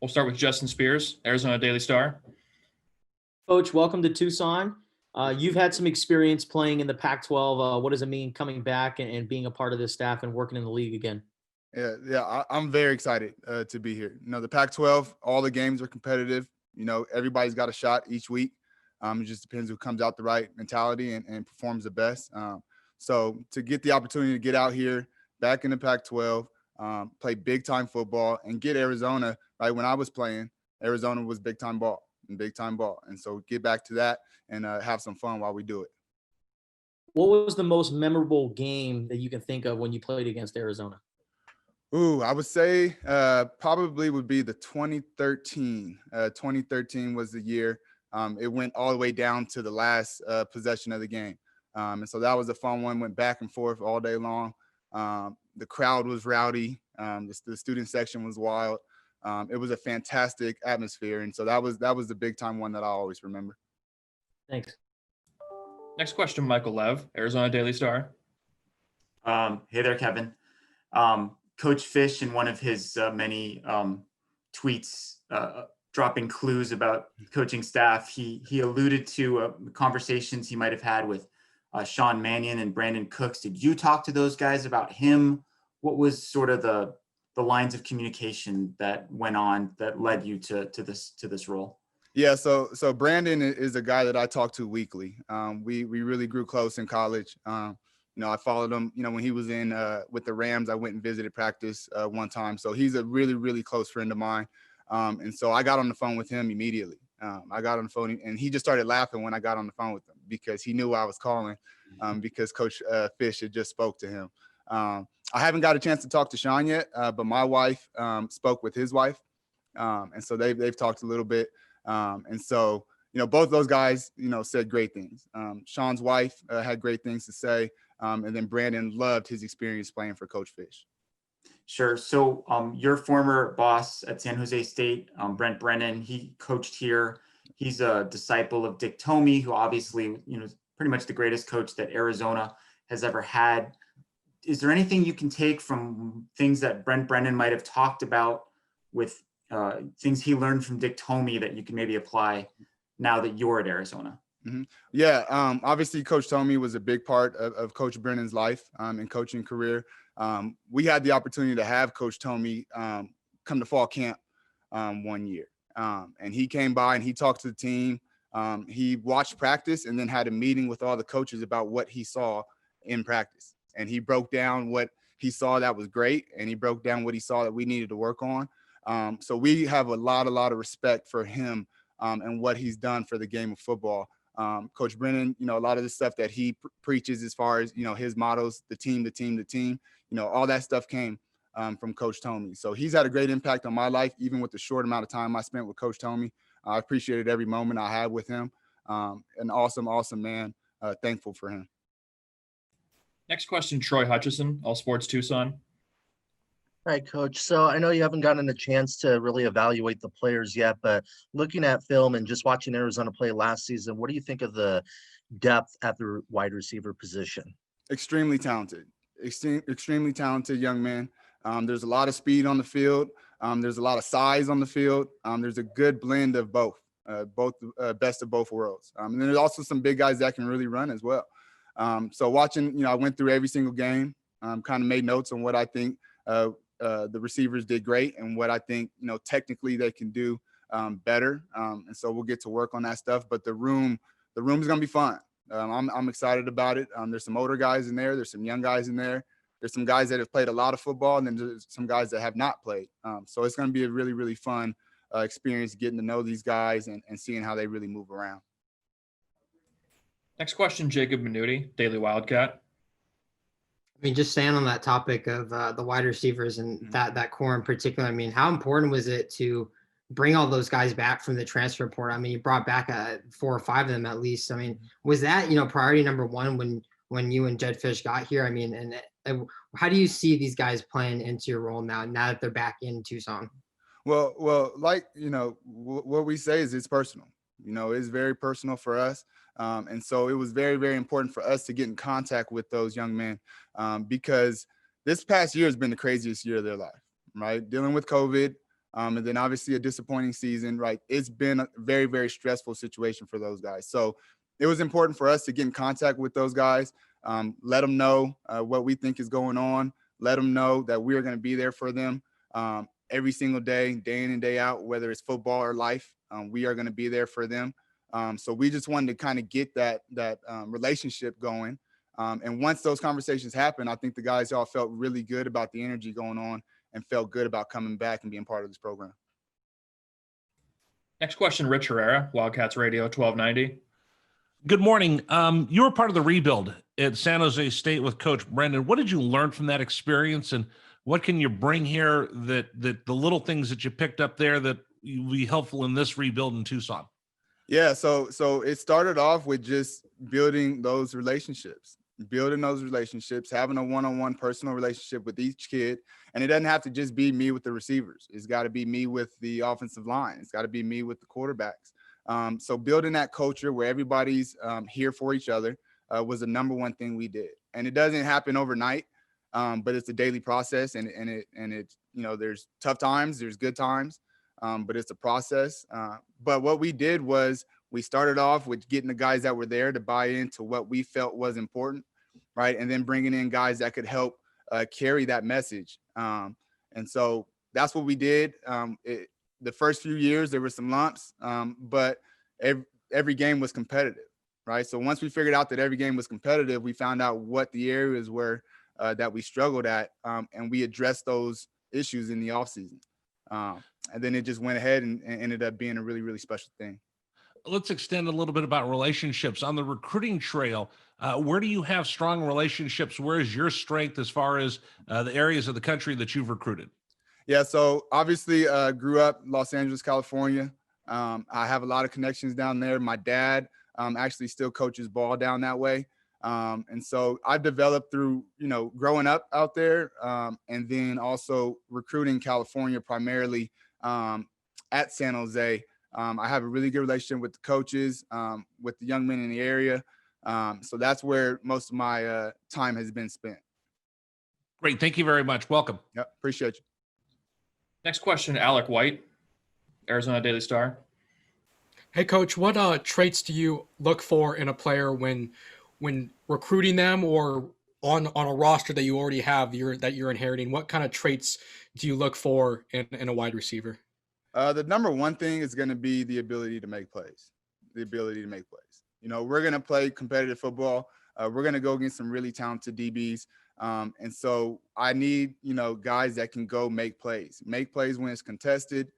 We'll start with Justin Spears, Arizona Daily Star. Coach, welcome to Tucson. You've had some experience playing in the Pac-12. What does it mean coming back and being a part of this staff and working in the league again? I'm very excited to be here. The Pac-12, all the games are competitive. Everybody's got a shot each week. It just depends who comes out the right mentality and performs the best. So to get the opportunity to get out here, back in the Pac-12, play big-time football, and get Arizona, right, when I was playing, Arizona was big-time ball. And so get back to that and have some fun while we do it. What was the most memorable game that you can think of when you played against Arizona? I would say probably would be the 2013. 2013 was the year. It went all the way down to the last possession of the game. And so that was a fun one, went back and forth all day long. The crowd was rowdy. The student section was wild. It was a fantastic atmosphere. And so that was the big time one that I always remember. Thanks. Next question, Michael Lev, Arizona Daily Star. Hey there, Kevin. Coach Fish, in one of his many tweets dropping clues about coaching staff, he alluded to conversations he might have had with Sean Mannion and Brandon Cooks. Did you talk to those guys about him? What was sort of the lines of communication that went on that led you to this role? Yeah, so Brandon is a guy that I talk to weekly. We really grew close in college. I followed him, when he was in with the Rams. I went and visited practice one time. So he's a really, really close friend of mine. And so I got on the phone with him immediately. I got on the phone and he just started laughing when I got on the phone with him because he knew I was calling because Coach Fish had just spoke to him. I haven't got a chance to talk to Sean yet, but my wife spoke with his wife. And so they've talked a little bit. And so, both those guys, said great things. Sean's wife had great things to say. And then Brandon loved his experience playing for Coach Fish. Sure. So your former boss at San Jose State, Brent Brennan, he coached here. He's a disciple of Dick Tomey, who obviously, is pretty much the greatest coach that Arizona has ever had. Is there anything you can take from things that Brent Brennan might have talked about with things he learned from Dick Tomey that you can maybe apply now that you're at Arizona? Mm-hmm. Yeah. Obviously, Coach Tomey was a big part of Coach Brennan's life and coaching career. We had the opportunity to have Coach Tomey come to fall camp one year. And he came by and he talked to the team. He watched practice and then had a meeting with all the coaches about what he saw in practice. And he broke down what he saw that was great. And he broke down what he saw that we needed to work on. So we have a lot of respect for him and what he's done for the game of football. Coach Brennan, a lot of the stuff that he preaches as far as, his mottos, the team, all that stuff came from Coach Tomey. So he's had a great impact on my life, even with the short amount of time I spent with Coach Tomey. I appreciated every moment I had with him. An awesome man. Thankful for him. Next question, Troy Hutchison, All Sports Tucson. All right, Coach. So I know you haven't gotten a chance to really evaluate the players yet, but looking at film and just watching Arizona play last season, what do you think of the depth at the wide receiver position? Extremely talented, extremely talented young man. There's a lot of speed on the field. There's a lot of size on the field. There's a good blend of both best of both worlds. And then there's also some big guys that can really run as well. So watching, I went through every single game, kind of made notes on what I think the receivers did great and what I think, technically they can do better. And so we'll get to work on that stuff. But the room is going to be fun. I'm excited about it. There's some older guys in there. There's some young guys in there. There's some guys that have played a lot of football, and then there's some guys that have not played. So it's going to be a really, really fun experience getting to know these guys and seeing how they really move around. Next question, Jacob Minuti, Daily Wildcat. I mean, just staying on that topic of the wide receivers and that core in particular, I mean, how important was it to bring all those guys back from the transfer portal? I mean, you brought back 4 or 5 of them at least. I mean, was that, priority number one when you and Jed Fish got here? I mean, and how do you see these guys playing into your role now that they're back in Tucson? Well, like, what we say is it's personal. It's very personal for us. And so it was very, very important for us to get in contact with those young men because this past year has been the craziest year of their life, right? Dealing with COVID, And then obviously a disappointing season, right? It's been a very, very stressful situation for those guys. So it was important for us to get in contact with those guys, let them know what we think is going on, let them know that we're going to be there for them every single day, day in and day out, whether it's football or life. We are going to be there for them. So we just wanted to kind of get that relationship going. And once those conversations happened, I think the guys all felt really good about the energy going on and felt good about coming back and being part of this program. Next question, Rich Herrera, Wildcats Radio 1290. Good morning. You were part of the rebuild at San Jose State with Coach Brennan. What did you learn from that experience, and what can you bring here that the little things that you picked up there that will be helpful in this rebuild in Tucson? Yeah, so it started off with just building those relationships, having a one-on-one personal relationship with each kid. And it doesn't have to just be me with the receivers. It's got to be me with the offensive line. It's got to be me with the quarterbacks. So building that culture where everybody's here for each other was the number one thing we did. And it doesn't happen overnight, but it's a daily process. And it there's tough times, there's good times, but it's a process. But what we did was we started off with getting the guys that were there to buy into what we felt was important, right? And then bringing in guys that could help carry that message. And so that's what we did. The first few years, there were some lumps, but every game was competitive, right? So once we figured out that every game was competitive, we found out what the areas were that we struggled at, and we addressed those issues in the offseason. And then it just went ahead and ended up being a really, really special thing. Let's extend a little bit about relationships on the recruiting trail. Where do you have strong relationships? Where is your strength as far as the areas of the country that you've recruited? Yeah, so obviously grew up Los Angeles, California. I have a lot of connections down there. My dad actually still coaches ball down that way. And so I've developed through, growing up out there and then also recruiting California primarily at San Jose. I have a really good relationship with the coaches, with the young men in the area. So that's where most of my time has been spent. Great. Thank you very much. Welcome. Yep. Appreciate you. Next question, Alec White, Arizona Daily Star. Hey, Coach, what traits do you look for in a player when recruiting them or on a roster that you already have that you're inheriting? What kind of traits do you look for in a wide receiver? The number one thing is going to be the ability to make plays. We're going to play competitive football. We're going to go against some really talented DBs. And so I need, guys that can go make plays when it's contested,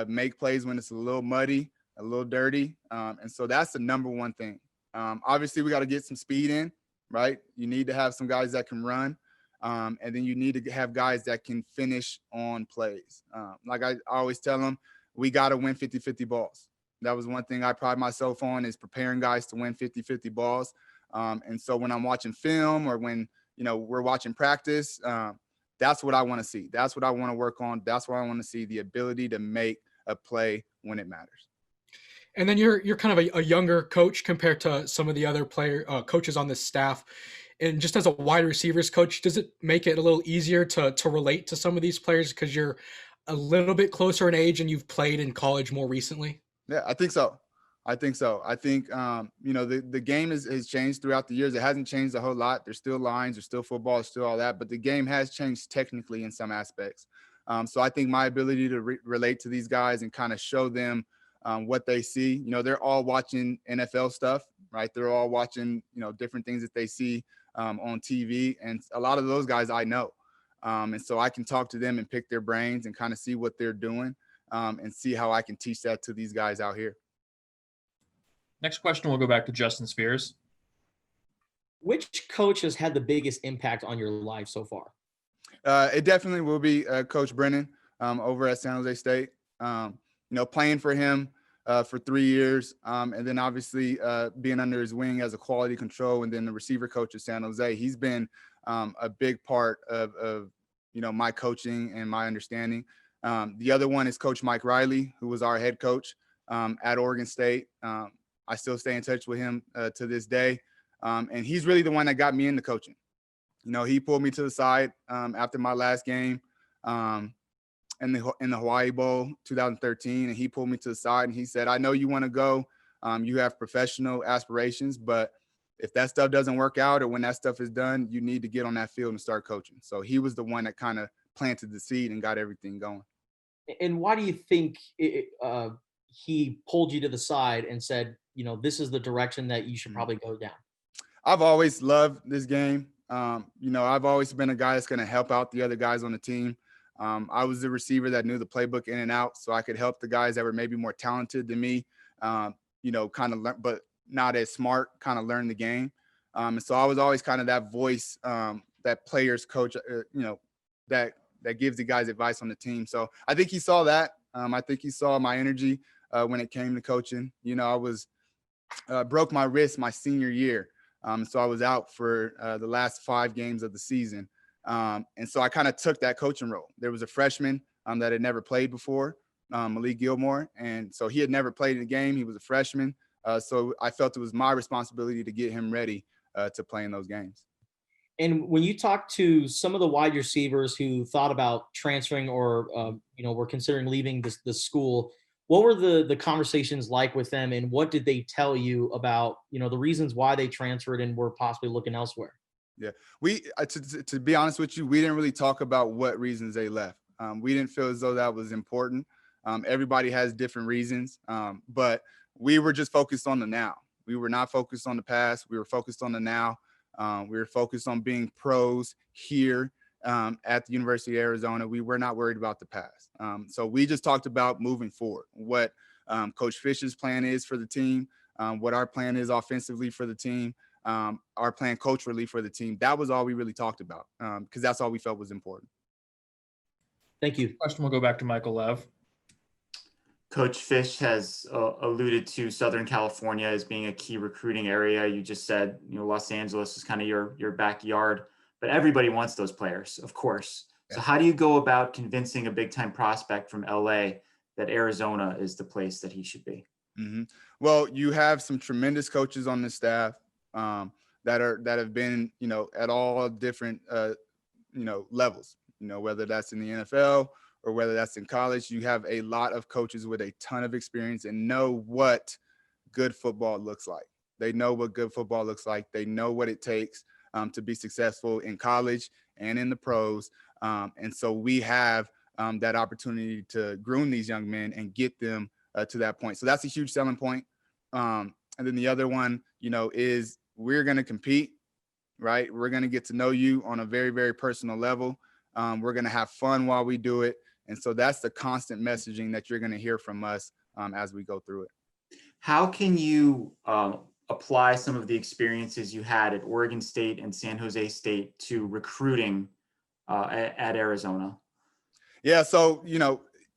make plays when it's a little muddy, a little dirty. And so that's the number one thing. Obviously we got to get some speed in, right? You need to have some guys that can run. And then you need to have guys that can finish on plays. Like I always tell them, we got to win 50-50 balls. That was one thing I pride myself on, is preparing guys to win 50-50 balls. And so when I'm watching film or when, we're watching practice, that's what I want to see. That's what I want to work on. That's what I want to see, the ability to make a play when it matters. And then you're kind of a younger coach compared to some of the other coaches on this staff. And just as a wide receivers coach, does it make it a little easier to relate to some of these players because you're a little bit closer in age and you've played in college more recently? Yeah, I think so. I think, the game has changed throughout the years. It hasn't changed a whole lot. There's still lines, there's still football, there's still all that, but the game has changed technically in some aspects. So I think my ability to relate to these guys and kind of show them what they see, they're all watching NFL stuff, right? They're all watching, different things that they see on TV. And a lot of those guys I know. And so I can talk to them and pick their brains and kind of see what they're doing and see how I can teach that to these guys out here. Next question, we'll go back to Justin Spears. Which coach has had the biggest impact on your life so far? It definitely will be Coach Brennan over at San Jose State. Playing for him for 3 years, and then obviously being under his wing as a quality control, and then the receiver coach at San Jose. He's been a big part of my coaching and my understanding. The other one is Coach Mike Riley, who was our head coach at Oregon State. I still stay in touch with him to this day, and he's really the one that got me into coaching. He pulled me to the side after my last game. in the Hawaii Bowl 2013, and he pulled me to the side and he said, "I know you want to go. You have professional aspirations, but if that stuff doesn't work out or when that stuff is done, you need to get on that field and start coaching." So he was the one that kind of planted the seed and got everything going. And why do you think he pulled you to the side and said, this is the direction that you should probably go down? I've always loved this game. I've always been a guy that's going to help out the other guys on the team. I was the receiver that knew the playbook in and out, so I could help the guys that were maybe more talented than me, kind of learn, but not as smart, kind of learn the game. And so I was always kind of that voice, that players coach, that gives the guys advice on the team. So I think he saw that. I think he saw my energy when it came to coaching. I was broke my wrist my senior year. So I was out for the last 5 games of the season. And so I kind of took that coaching role. There was a freshman that had never played before, Malik Gilmore. And so he had never played in a game. He was a freshman. So I felt it was my responsibility to get him ready to play in those games. And when you talk to some of the wide receivers who thought about transferring or, were considering leaving the school, what were the conversations like with them, and what did they tell you about, the reasons why they transferred and were possibly looking elsewhere? Yeah, we to be honest with you, we didn't really talk about what reasons they left. We didn't feel as though that was important. Everybody has different reasons, but we were just focused on the now. We were not focused on the past. We were focused on the now. We were focused on being pros here at the University of Arizona. We were not worried about the past. So we just talked about moving forward, what Coach Fish's plan is for the team, what our plan is offensively for the team, our plan culturally for the team. That was all we really talked about because that's all we felt was important. Thank you. Question will go back to Michael Lev. Coach Fish has alluded to Southern California as being a key recruiting area. You just said, Los Angeles is kind of your backyard, but everybody wants those players, of course. Yeah. So how do you go about convincing a big time prospect from LA that Arizona is the place that he should be? Mm-hmm. Well, you have some tremendous coaches on the staff that have been, at all different, levels, whether that's in the NFL or whether that's in college. You have a lot of coaches with a ton of experience and know what good football looks like. They know what good football looks like. They know what it takes to be successful in college and in the pros. And so we have that opportunity to groom these young men and get them to that point. So that's a huge selling point. And then the other one, is we're going to compete, right? We're going to get to know you on a very, very personal level. We're going to have fun while we do it. And so that's the constant messaging that you're going to hear from us as we go through it. How can you apply some of the experiences you had at Oregon State and San Jose State to recruiting at Arizona? Yeah, so,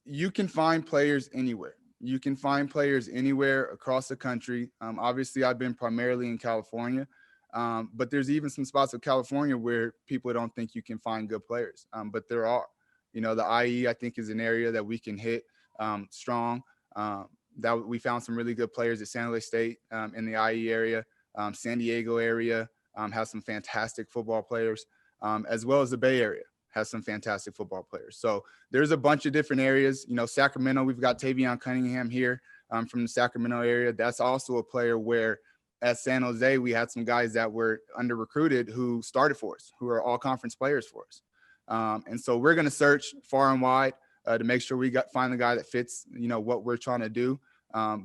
you can find players anywhere. You can find players anywhere across the country. Obviously, I've been primarily in California, but there's even some spots of California where people don't think you can find good players, but there are. The IE, I think, is an area that we can hit strong. That we found some really good players at San Jose State in the IE area. San Diego area has some fantastic football players, as well as the Bay Area has some fantastic football players. So there's a bunch of different areas. Sacramento, we've got Tavion Cunningham here from the Sacramento area. That's also a player where at San Jose, we had some guys that were under recruited who started for us, who are all conference players for us. And so we're going to search far and wide to make sure we find the guy that fits, what we're trying to do.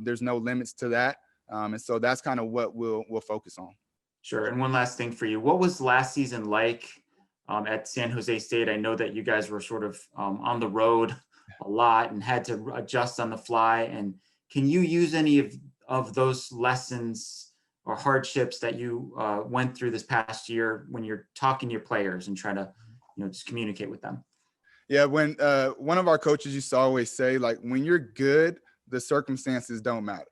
There's no limits to that. And so that's kind of what we'll focus on. Sure. And one last thing for you. What was last season like at San Jose State? I know that you guys were sort of on the road a lot and had to adjust on the fly. And can you use any of those lessons or hardships that you went through this past year when you're talking to your players and trying to, just communicate with them? Yeah, when one of our coaches used to always say, like, when you're good, the circumstances don't matter.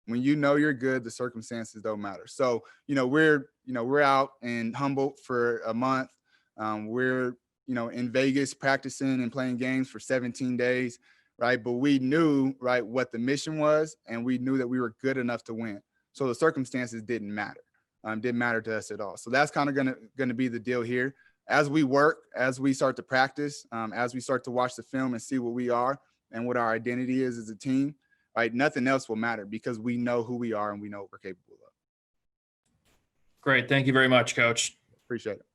When you're good, the circumstances don't matter. So, we're out in Humboldt for a month. We're, in Vegas practicing and playing games for 17 days, right? But we knew, right, what the mission was, and we knew that we were good enough to win. So the circumstances didn't matter. Didn't matter to us at all. So that's kind of going to be the deal here. as we work, as we start to practice, as we start to watch the film and see what we are and what our identity is as a team, right? Nothing else will matter because we know who we are and we know what we're capable of. Great. Thank you very much, Coach. Appreciate it.